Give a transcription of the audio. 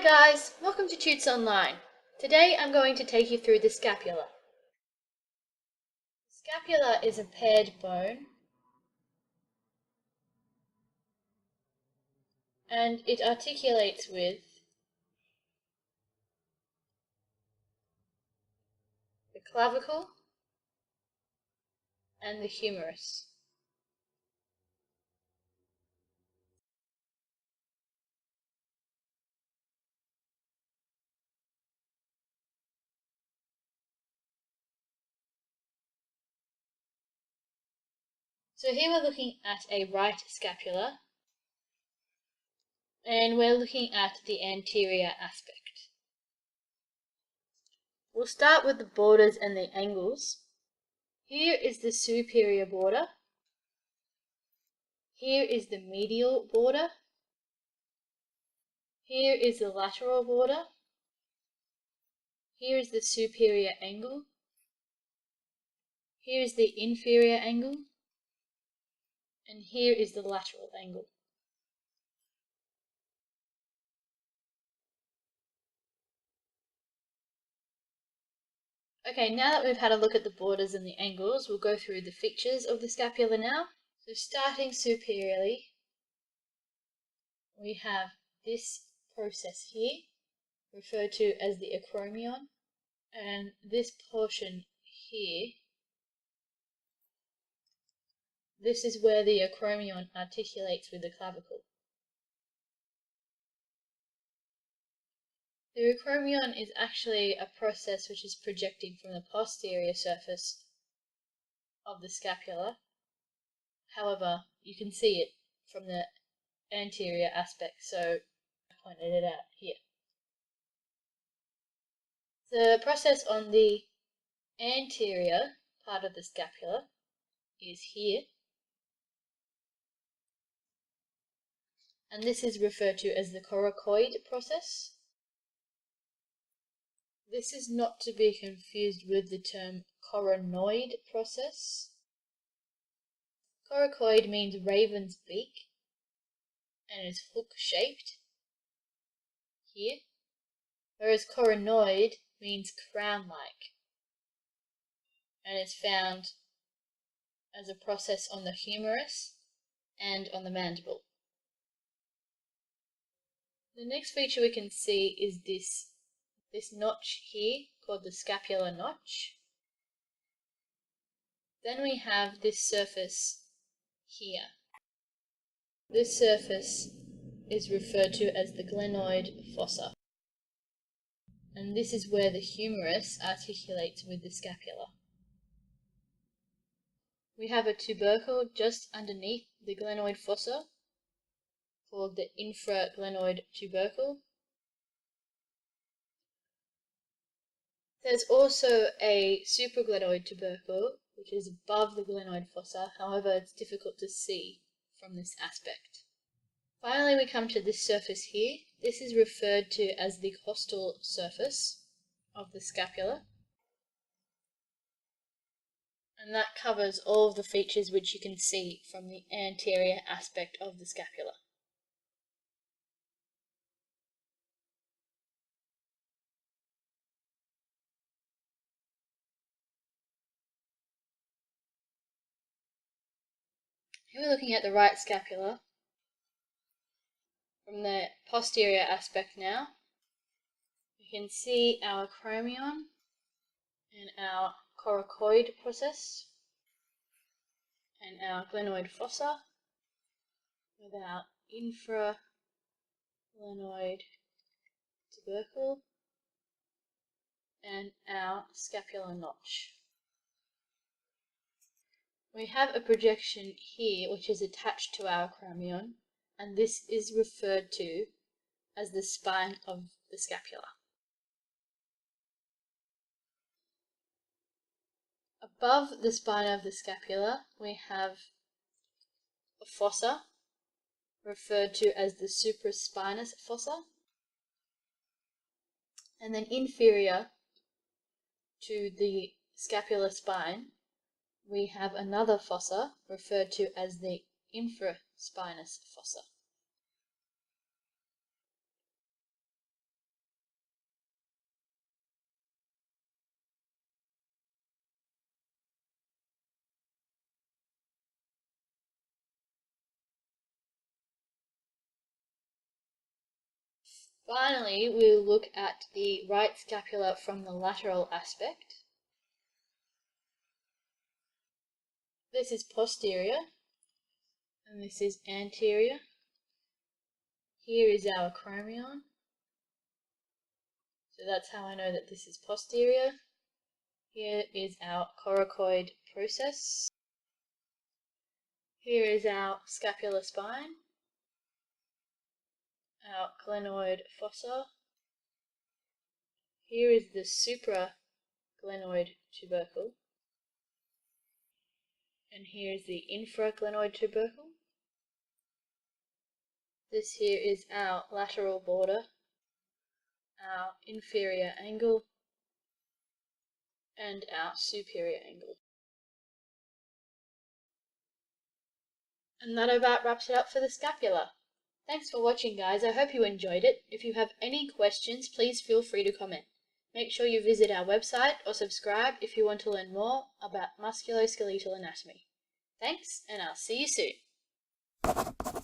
guys, welcome to Tutes Online. Today I'm going to take you through the scapula. The scapula is a paired bone and it articulates with the clavicle and the humerus. So here we're looking at a right scapula and we're looking at the anterior aspect. We'll start with the borders and the angles. Here is the superior border. Here is the medial border. Here is the lateral border. Here is the superior angle. Here is the inferior angle. And here is the lateral angle. Okay, now that we've had a look at the borders and the angles, we'll go through the features of the scapula now. So starting superiorly, we have this process here, referred to as the acromion, and this portion here, this is where the acromion articulates with the clavicle. The acromion is actually a process which is projecting from the posterior surface of the scapula. However, you can see it from the anterior aspect, so I pointed it out here. The process on the anterior part of the scapula is here, and this is referred to as the coracoid process. This is not to be confused with the term coronoid process. Coracoid means raven's beak and is hook-shaped here, whereas coronoid means crown-like and is found as a process on the humerus and on the mandible. The next feature we can see is this notch here called the scapular notch. Then we have this surface here. This surface is referred to as the glenoid fossa, and this is where the humerus articulates with the scapula. We have a tubercle just underneath the glenoid fossa called the infraglenoid tubercle. There's also a supraglenoid tubercle, which is above the glenoid fossa, however it's difficult to see from this aspect. Finally, we come to this surface here. This is referred to as the costal surface of the scapula, and that covers all of the features which you can see from the anterior aspect of the scapula. Here we're looking at the right scapula from the posterior aspect now. You can see our acromion and our coracoid process and our glenoid fossa with our infraglenoid tubercle and our scapular notch. We have a projection here which is attached to our acromion, and this is referred to as the spine of the scapula. Above the spine of the scapula, we have a fossa, referred to as the supraspinous fossa, and then inferior to the scapular spine, we have another fossa, referred to as the infraspinous fossa. Finally, we'll look at the right scapula from the lateral aspect. This is posterior, and this is anterior. Here is our acromion. So that's how I know that this is posterior. Here is our coracoid process. Here is our scapular spine, our glenoid fossa. Here is the supraglenoid tubercle. And here is the infraglenoid tubercle. This here is our lateral border, our inferior angle, and our superior angle. And that about wraps it up for the scapula. Thanks for watching, guys. I hope you enjoyed it. If you have any questions, please feel free to comment. Make sure you visit our website or subscribe if you want to learn more about musculoskeletal anatomy. Thanks, and I'll see you soon.